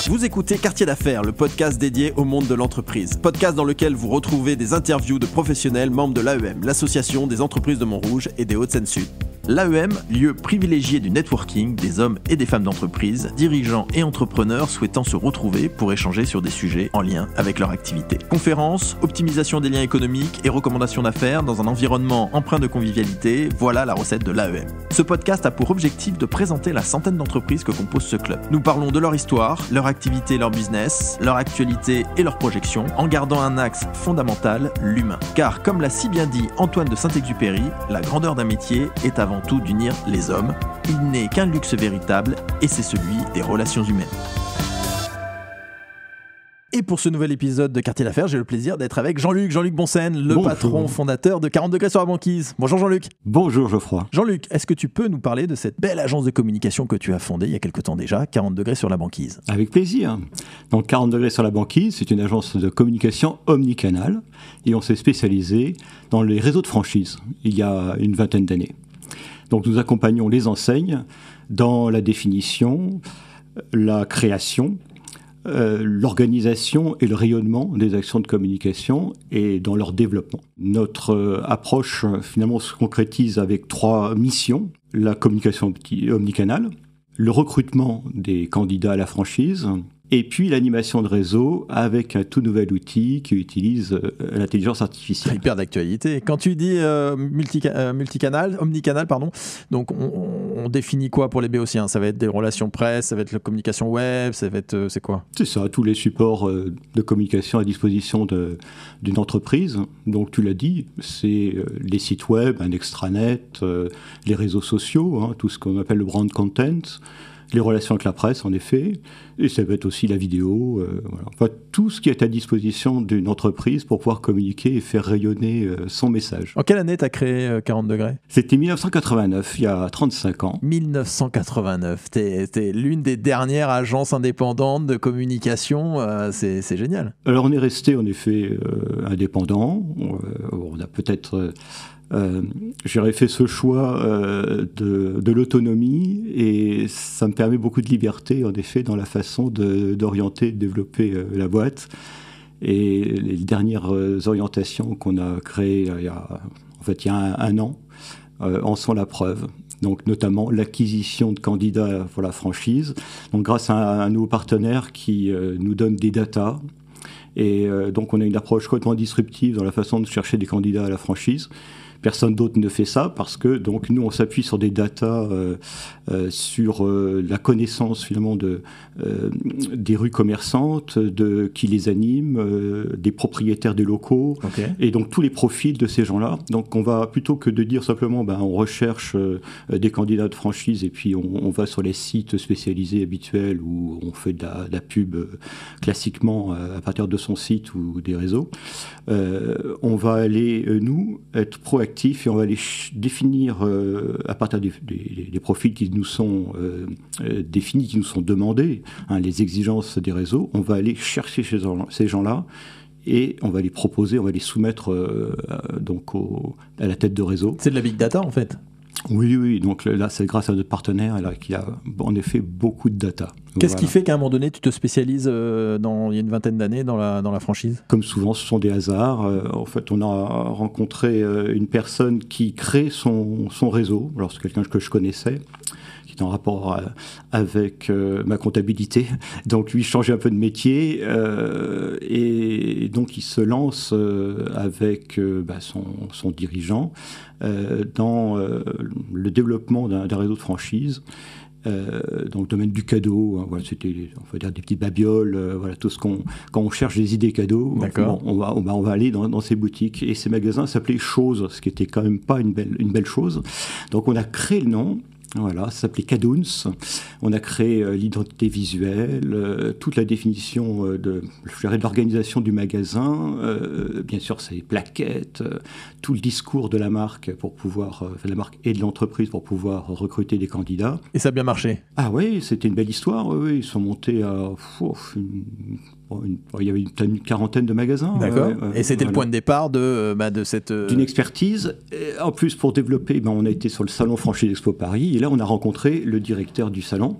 Vous écoutez Quartier d'affaires, le podcast dédié au monde de l'entreprise. Podcast dans lequel vous retrouvez des interviews de professionnels membres de l'AEM, l'association des entreprises de Montrouge et des Hauts-de-Seine-Sud. L'AEM, lieu privilégié du networking des hommes et des femmes d'entreprise, dirigeants et entrepreneurs souhaitant se retrouver pour échanger sur des sujets en lien avec leur activité. Conférences, optimisation des liens économiques et recommandations d'affaires dans un environnement empreint de convivialité, voilà la recette de l'AEM. Ce podcast a pour objectif de présenter la centaine d'entreprises que compose ce club. Nous parlons de leur histoire, leur activité, leur business, leur actualité et leurs projections, en gardant un axe fondamental, l'humain. Car comme l'a si bien dit Antoine de Saint-Exupéry, la grandeur d'un métier est avant tout d'unir les hommes. Il n'est qu'un luxe véritable et c'est celui des relations humaines. Et pour ce nouvel épisode de Quartier d'affaires, j'ai le plaisir d'être avec Jean-Luc Bonsen, le patron fondateur de 40 degrés sur la banquise. Bonjour Jean-Luc. Bonjour Geoffroy. Jean-Luc, est-ce que tu peux nous parler de cette belle agence de communication que tu as fondée il y a quelque temps déjà, 40 degrés sur la banquise? Avec plaisir. Donc 40 degrés sur la banquise, c'est une agence de communication omnicanal et on s'est spécialisé dans les réseaux de franchise il y a une vingtaine d'années. Donc nous accompagnons les enseignes dans la définition, la création, l'organisation et le rayonnement des actions de communication et dans leur développement. Notre approche finalement se concrétise avec 3 missions: la communication omnicanale, le recrutement des candidats à la franchise, et puis l'animation de réseau avec un tout nouvel outil qui utilise l'intelligence artificielle. Hyper d'actualité. Quand tu dis omnicanal, donc on définit quoi pour les Béotiens? Ça va être des relations presse, ça va être la communication web, ça va être c'est quoi? C'est ça, tous les supports de communication à disposition d'une entreprise. Donc tu l'as dit, c'est les sites web, un extranet, les réseaux sociaux, tout ce qu'on appelle le brand content, les relations avec la presse, en effet, et ça va être aussi la vidéo, voilà. Enfin, tout ce qui est à disposition d'une entreprise pour pouvoir communiquer et faire rayonner son message. En quelle année tu as créé 40 degrés? C'était 1989, il y a 35 ans. 1989, t'es l'une des dernières agences indépendantes de communication, c'est génial. Alors on est resté en effet indépendant, on a peut-être... j'aurais fait ce choix de l'autonomie et ça me permet beaucoup de liberté en effet dans la façon d'orienter, de développer la boîte. Et les dernières orientations qu'on a créées il y a un an en sont la preuve. Donc notamment l'acquisition de candidats pour la franchise. Donc grâce à un nouveau partenaire qui nous donne des datas. Et donc on a une approche complètement disruptive dans la façon de chercher des candidats à la franchise. Personne d'autre ne fait ça parce que donc nous on s'appuie sur des datas sur la connaissance finalement des rues commerçantes, de qui les animent, des propriétaires des locaux, okay. Et donc tous les profils de ces gens-là. Donc on va plutôt que de dire simplement on recherche des candidats de franchise et puis on va sur les sites spécialisés habituels où on fait de la pub classiquement à partir de son site ou des réseaux. On va aller nous être proactifs et on va aller définir à partir des profils qui nous sont définis, qui nous sont demandés, les exigences des réseaux. On va aller chercher ces gens-là et on va les proposer, on va les soumettre à la tête de réseau. C'est de la big data en fait. Oui. Donc là, c'est grâce à notre partenaire qui a en effet beaucoup de data. Qu'est-ce qui fait qu'à un moment donné, tu te spécialises il y a une vingtaine d'années dans la franchise? Comme souvent, ce sont des hasards. En fait, on a rencontré une personne qui crée son réseau. Alors, c'est quelqu'un que je connaissais, qui est en rapport avec ma comptabilité. Donc, lui, changeait un peu de métier. Et donc, il se lance avec son dirigeant dans le développement d'un réseau de franchise. Donc domaine du cadeau, c'était on va dire des petites babioles, tout ce quand on cherche des idées cadeaux, on va aller dans ces boutiques et ces magasins s'appelaient Chose, ce qui était quand même pas une belle chose. Donc on a créé le nom. Voilà, ça s'appelait Cadoons. On a créé l'identité visuelle, toute la définition de l'organisation du magasin, bien sûr, c'est les plaquettes, tout le discours de la marque pour pouvoir, de la marque et de l'entreprise pour pouvoir recruter des candidats. Et ça a bien marché. Ah oui, c'était une belle histoire. Oui, ils sont montés à il y avait une quarantaine de magasins. D'accord. Et c'était le point de départ de cette... D'une expertise. Et en plus, pour développer, on a été sur le Salon Franchise Expo Paris. Et là, on a rencontré le directeur du salon,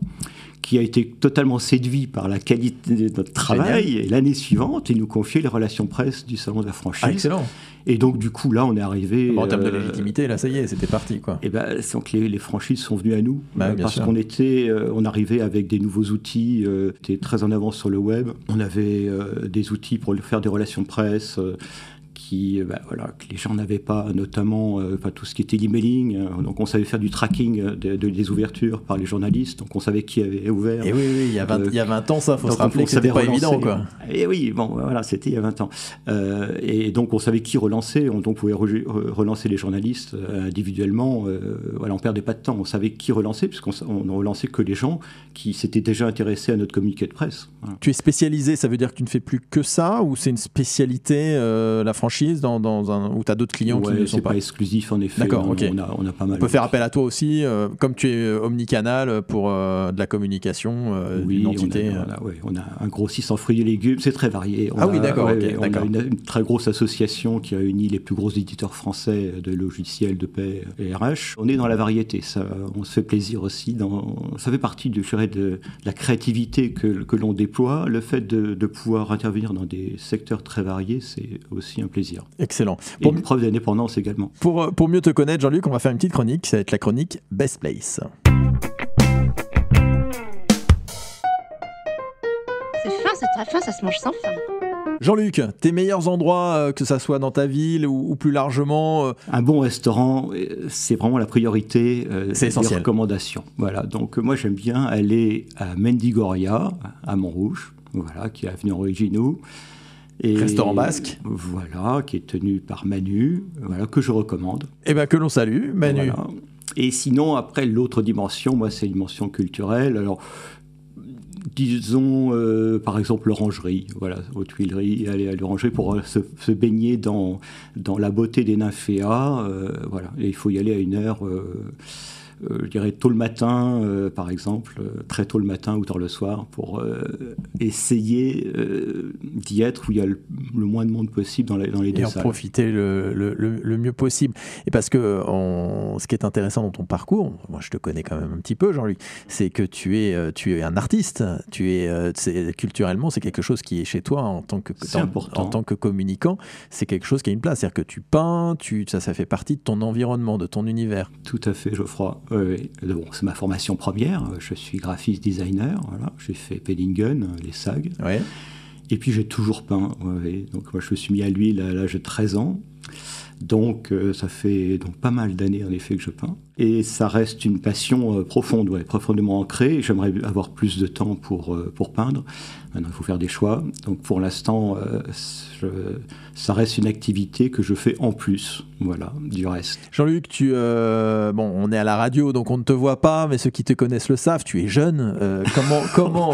qui a été totalement séduit par la qualité de notre travail. Génial. Et l'année suivante, il nous confiait les relations presse du salon de la franchise. Ah, excellent. Et donc, du coup, là, on est arrivé... En termes de légitimité, là, ça y est, c'était parti, quoi. Et ben, donc les franchises sont venues à nous, Bien parce sûr. on arrivait avec des nouveaux outils, était très en avance sur le web. On avait des outils pour faire des relations de presse, que les gens n'avaient pas, notamment tout ce qui était l'emailing. Donc on savait faire du tracking des ouvertures par les journalistes, donc on savait qui avait ouvert. Et oui, il y a 20 ans, ça, faut se rappeler que savait c'était pas relancer. évident, quoi. Et oui, bon, voilà, c'était il y a 20 ans. Et donc on savait qui relancer, on pouvait relancer les journalistes individuellement. On perdait pas de temps, on savait qui relancer, puisqu'on ne relançait que les gens qui s'étaient déjà intéressés à notre communiqué de presse. Voilà. Tu es spécialisé, ça veut dire que tu ne fais plus que ça, ou c'est une spécialité, la franchise, où tu as d'autres clients qui ne sont c'est pas exclusif, en effet. D'accord, ok. On a pas mal. On peut faire appel à toi aussi, comme tu es omnicanal pour de la communication, d'une entité. On a un gros 600 fruits et légumes, c'est très varié. D'accord, ok. On a une très grosse association qui réunit les plus gros éditeurs français de logiciels, de paie et RH. On est dans la variété, ça, on se fait plaisir aussi. Ça fait partie de la créativité que l'on déploie. Le fait de pouvoir intervenir dans des secteurs très variés, c'est aussi un plaisir. Excellent. Et une preuve d'indépendance également. Pour mieux te connaître, Jean-Luc, on va faire une petite chronique. Ça va être la chronique Best Place. C'est très fin, ça se mange sans faim. Jean-Luc, tes meilleurs endroits, que ça soit dans ta ville ou plus largement Un bon restaurant, c'est vraiment la priorité c'est essentiel. des recommandations. Voilà, donc moi j'aime bien aller à Mendigoria, à Montrouge, voilà, qui est avenue Originou. Restaurant basque. Voilà, qui est tenu par Manu, voilà, que je recommande. Eh bien, que l'on salue, Manu. Voilà. Et sinon, après, l'autre dimension, moi, c'est une dimension culturelle. Alors, disons, par exemple, l'orangerie, voilà, aux Tuileries, aller à l'orangerie pour se baigner dans la beauté des nymphéas, voilà. Et il faut y aller à une heure... je dirais tôt le matin, par exemple, très tôt le matin ou tard le soir, pour essayer d'y être où il y a le moins de monde possible dans les deux et en salles. profiter le mieux possible. Et parce que ce qui est intéressant dans ton parcours, moi je te connais quand même un petit peu, Jean-Luc, c'est que tu es un artiste. Culturellement, c'est quelque chose qui est chez toi en tant que communicant. C'est quelque chose qui a une place. C'est-à-dire que tu peins, ça fait partie de ton environnement, de ton univers. Tout à fait, Geoffroy. Bon, c'est ma formation première. Je suis graphiste designer. Voilà. J'ai fait Pellingen, les SAG. Ouais. Et puis j'ai toujours peint. Ouais. Donc moi je me suis mis à l'huile à l'âge de 13 ans. Donc ça fait pas mal d'années en effet que je peins. Et ça reste une passion profonde, profondément ancrée. J'aimerais avoir plus de temps pour peindre. Maintenant, il faut faire des choix. Donc pour l'instant, ça reste une activité que je fais en plus, voilà, du reste. Jean-Luc, on est à la radio, donc on ne te voit pas, mais ceux qui te connaissent le savent. Tu es jeune. Comment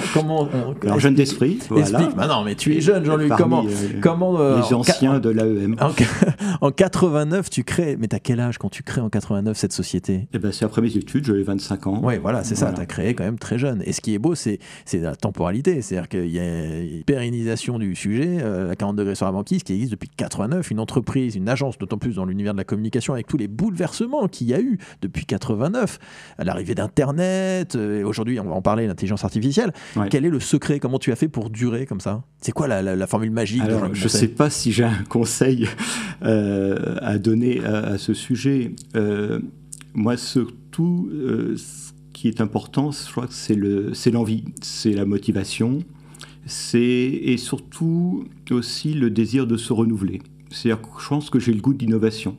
Alors jeune d'esprit, voilà. Explique. Bah non, mais tu es jeune, Jean-Luc. Parmi, comment les anciens de l'AEM. En 89, tu crées. Mais t'as quel âge quand tu crées en 89 cette société ? Eh ben, c'est après mes études, j'avais 25 ans. Oui, voilà, c'est ça. T'as créé quand même très jeune. Et ce qui est beau, c'est la temporalité. C'est-à-dire qu'il y a une pérennisation du sujet. La 40 degrés sur la banquise qui existe depuis 89, une entreprise, une agence, d'autant plus dans l'univers de la communication, avec tous les bouleversements qu'il y a eu depuis 89, l'arrivée d'Internet, aujourd'hui on va en parler, l'intelligence artificielle. Ouais. Quel est le secret ? Comment tu as fait pour durer comme ça ? C'est quoi la formule magique ? Alors, je ne sais pas si j'ai un conseil à donner à ce sujet. Moi, surtout, ce qui est important, je crois que c'est l'envie, c'est la motivation, et surtout aussi le désir de se renouveler. C'est-à-dire que je pense que j'ai le goût de l'innovation.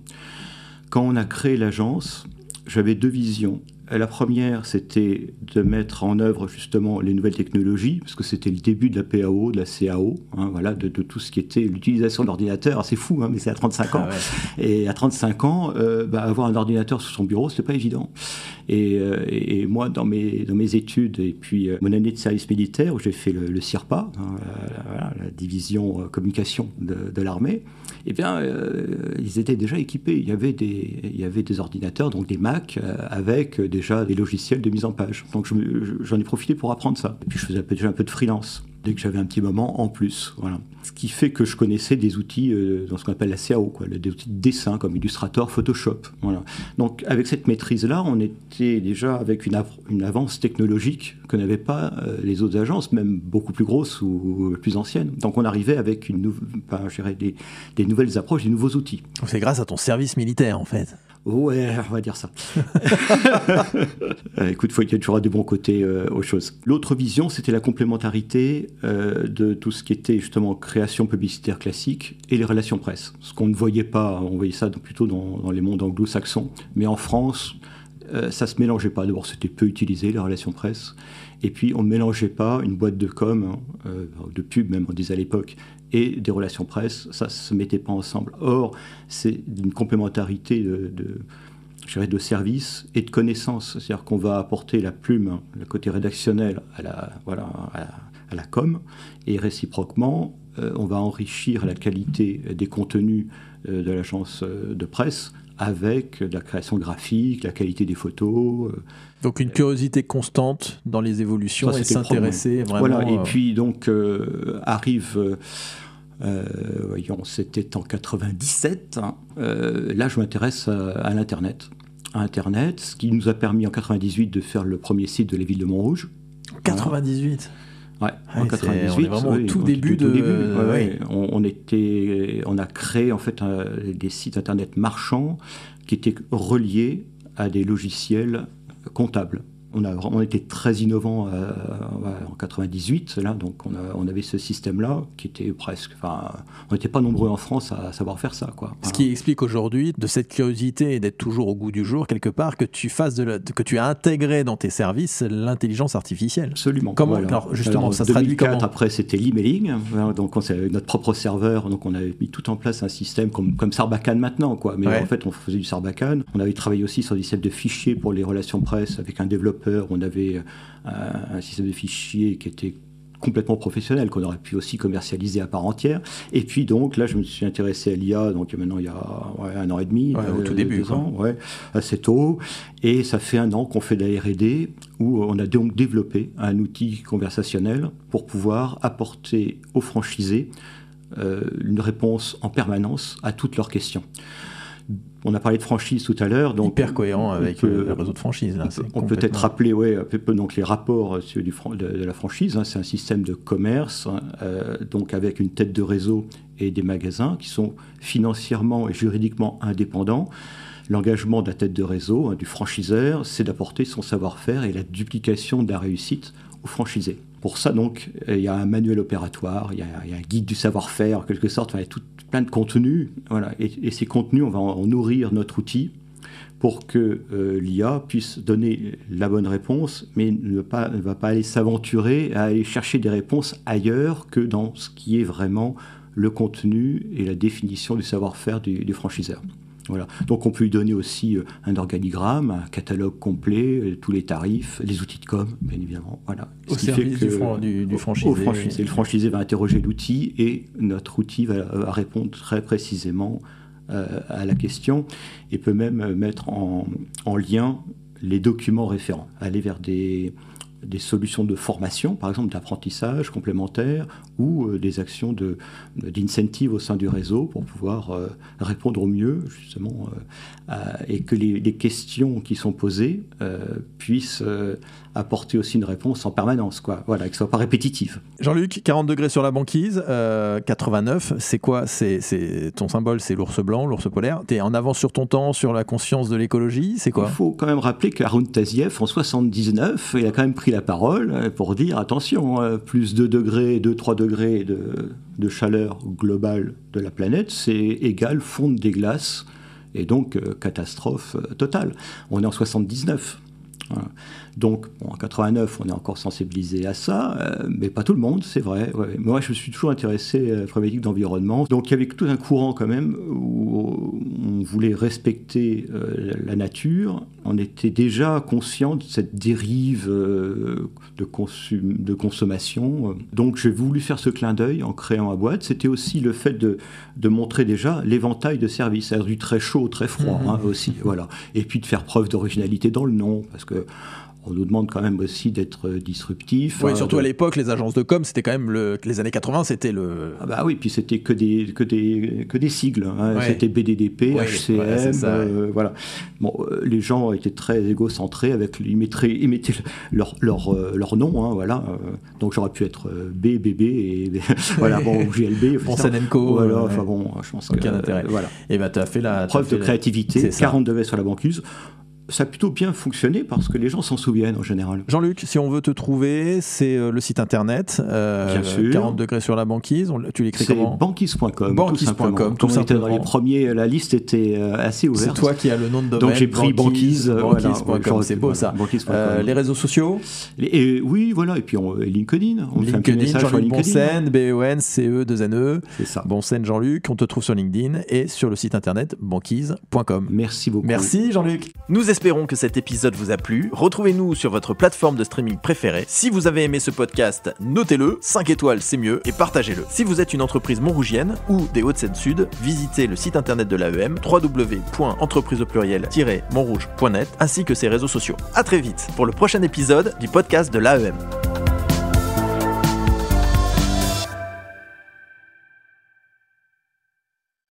Quand on a créé l'agence, j'avais deux visions. La première, c'était de mettre en œuvre justement les nouvelles technologies, parce que c'était le début de la PAO, de la CAO, voilà, de tout ce qui était l'utilisation de l'ordinateur. C'est fou, mais c'est à 35 ans. Ouais. Et à 35 ans, avoir un ordinateur sur son bureau, c'était pas évident. Et moi, dans mes études, et puis mon année de service militaire, où j'ai fait le CIRPA, la division communication de l'armée, eh bien, ils étaient déjà équipés. Il y avait des ordinateurs, donc des Mac, avec déjà des logiciels de mise en page. Donc j'en ai profité pour apprendre ça. Et puis je faisais déjà un peu de freelance. dès que j'avais un petit moment en plus. Voilà. Ce qui fait que je connaissais des outils dans ce qu'on appelle la CAO, quoi, des outils de dessin comme Illustrator, Photoshop. Voilà. Donc avec cette maîtrise-là, on était déjà avec une avance technologique que n'avaient pas les autres agences, même beaucoup plus grosses ou plus anciennes. Donc on arrivait avec des nouvelles approches, des nouveaux outils. C'est grâce à ton service militaire en fait. Ouais, on va dire ça. Écoute, il y a toujours des bons côtés aux choses. L'autre vision, c'était la complémentarité de tout ce qui était justement création publicitaire classique et les relations presse. Ce qu'on ne voyait pas, on voyait ça plutôt dans les mondes anglo-saxons. Mais en France, ça ne se mélangeait pas. D'abord, c'était peu utilisé, les relations presse. Et puis, on ne mélangeait pas une boîte de com, de pub même, on disait à l'époque, et des relations presse, ça ne se mettait pas ensemble. Or, c'est une complémentarité de services et de connaissances. C'est-à-dire qu'on va apporter la plume, le côté rédactionnel à la com, et réciproquement, on va enrichir la qualité des contenus de l'agence de presse avec la création graphique, la qualité des photos. Donc une curiosité constante dans les évolutions et s'intéresser vraiment... Voilà, et puis donc arrive... voyons, c'était en 97. Là, je m'intéresse à l'Internet. Internet, ce qui nous a permis en 98 de faire le premier site de la ville de Montrouge. 98 Ouais, en 98. On est vraiment au tout début de... Ouais. On a créé en fait des sites Internet marchands qui étaient reliés à des logiciels comptables. On était très innovants en 98, là, donc on avait ce système-là qui était presque... Enfin, on n'était pas nombreux en France à savoir faire ça, quoi. Ce qui explique aujourd'hui de cette curiosité et d'être toujours au goût du jour, quelque part, que tu as intégré dans tes services l'intelligence artificielle. Absolument. Comment, alors, justement, ça se traduit comment ? Après, c'était l'emailing, donc c'est notre propre serveur, donc on avait mis tout en place un système comme Sarbacane maintenant, quoi. Mais en fait, on faisait du Sarbacane. On avait travaillé aussi sur des systèmes de fichiers pour les relations presse avec un développeur. On avait un système de fichiers qui était complètement professionnel, qu'on aurait pu aussi commercialiser à part entière. Et puis donc là, je me suis intéressé à l'IA, donc maintenant il y a 1 an et demi, au tout début, 2 ans, assez tôt. Et ça fait 1 an qu'on fait de la R&D, où on a donc développé un outil conversationnel pour pouvoir apporter aux franchisés une réponse en permanence à toutes leurs questions. On a parlé de franchise tout à l'heure. Donc hyper cohérent avec le réseau de franchise. Là, on peut peut-être rappeler un peu donc, les rapports de la franchise. C'est un système de commerce, donc avec une tête de réseau et des magasins qui sont financièrement et juridiquement indépendants. L'engagement de la tête de réseau, du franchiseur, c'est d'apporter son savoir-faire et la duplication de la réussite aux franchisés. Pour ça, donc, il y a un manuel opératoire, il y a un guide du savoir-faire, en quelque sorte, il y a plein de contenus. Voilà. Et ces contenus, on va en nourrir notre outil pour que l'IA puisse donner la bonne réponse, mais ne va pas aller s'aventurer à aller chercher des réponses ailleurs que dans ce qui est vraiment le contenu et la définition du savoir-faire du franchiseur. Voilà. Donc on peut lui donner aussi un organigramme, un catalogue complet, tous les tarifs, les outils de com, bien évidemment. Voilà. Au service du franchisé. Au franchisé. Le franchisé va interroger l'outil et notre outil va répondre très précisément à la question et peut même mettre en lien les documents référents, aller vers des solutions de formation, par exemple d'apprentissage complémentaire ou des actions d'incentive au sein du réseau pour pouvoir répondre au mieux, justement, et que les questions qui sont posées puissent apporter aussi une réponse en permanence, quoi. Voilà, que ce ne soit pas répétitif. Jean-Luc, 40 degrés sur la banquise, 89, c'est quoi ? C'est ton symbole, c'est l'ours blanc, l'ours polaire. Tu es en avance sur ton temps, sur la conscience de l'écologie, c'est quoi ? Il faut quand même rappeler qu'Haroun Tazieff, en 79, il a quand même pris la parole pour dire, attention, plus 2-3 degrés de chaleur globale de la planète, c'est égal fonte des glaces, et donc catastrophe totale. On est en 79. Voilà. Donc, en 89, on est encore sensibilisé à ça, mais pas tout le monde, c'est vrai. Ouais. Moi, je me suis toujours intéressé à la problématique d'environnement. Donc, il y avait tout un courant quand même où on voulait respecter la nature. On était déjà conscient de cette dérive de consommation. Donc, j'ai voulu faire ce clin d'œil en créant ma boîte. C'était aussi le fait de montrer déjà l'éventail de services, c'est-à-dire du très chaud au très froid aussi. Voilà. Et puis de faire preuve d'originalité dans le nom, parce que On nous demande quand même aussi d'être disruptif. Oui, surtout à l'époque, les agences de com, c'était quand même les années 80, c'était le... Ah bah oui, puis c'était que des sigles. Hein. Ouais. C'était BDDP, Ouais, HCM, voilà, c'est ça, ouais. voilà. Bon, les gens étaient très égocentrés ils mettaient leur nom, hein, voilà. Donc j'aurais pu être BBB et voilà, bon, GLB. Bonsen & Co. Voilà, enfin bon, je pense aucun que... intérêt. Voilà. Et bah t'as fait la... Preuve de créativité, 40 degrés sur la banquise. Ça a plutôt bien fonctionné parce que les gens s'en souviennent en général. Jean-Luc, si on veut te trouver, c'est le site internet. Bien sûr. 40 degrés sur la banquise. Tu l'écris comment ? Banquise.com. Banquise.com, tout simplement. Dans les premiers, la liste était assez ouverte. C'est toi qui as le nom de domaine. Donc j'ai pris Banquise.com. Banquise.com, c'est beau ça. Les réseaux sociaux ? Oui, voilà. Et puis LinkedIn. On fait un petit message sur Jean-Luc LinkedIn. Bonsen, BENCE2NE. C'est ça. Bonsen Jean-Luc. On te trouve sur LinkedIn et sur le site internet banquise.com. Merci beaucoup. Merci Jean-Luc. Nous espérons que cet épisode vous a plu. Retrouvez-nous sur votre plateforme de streaming préférée. Si vous avez aimé ce podcast, notez-le, 5 étoiles c'est mieux, et partagez-le. Si vous êtes une entreprise montrougienne ou des Hauts-de-Seine-Sud, visitez le site internet de l'AEM, www.entrepriseaupluriel-montrouge.net, ainsi que ses réseaux sociaux. À très vite pour le prochain épisode du podcast de l'AEM.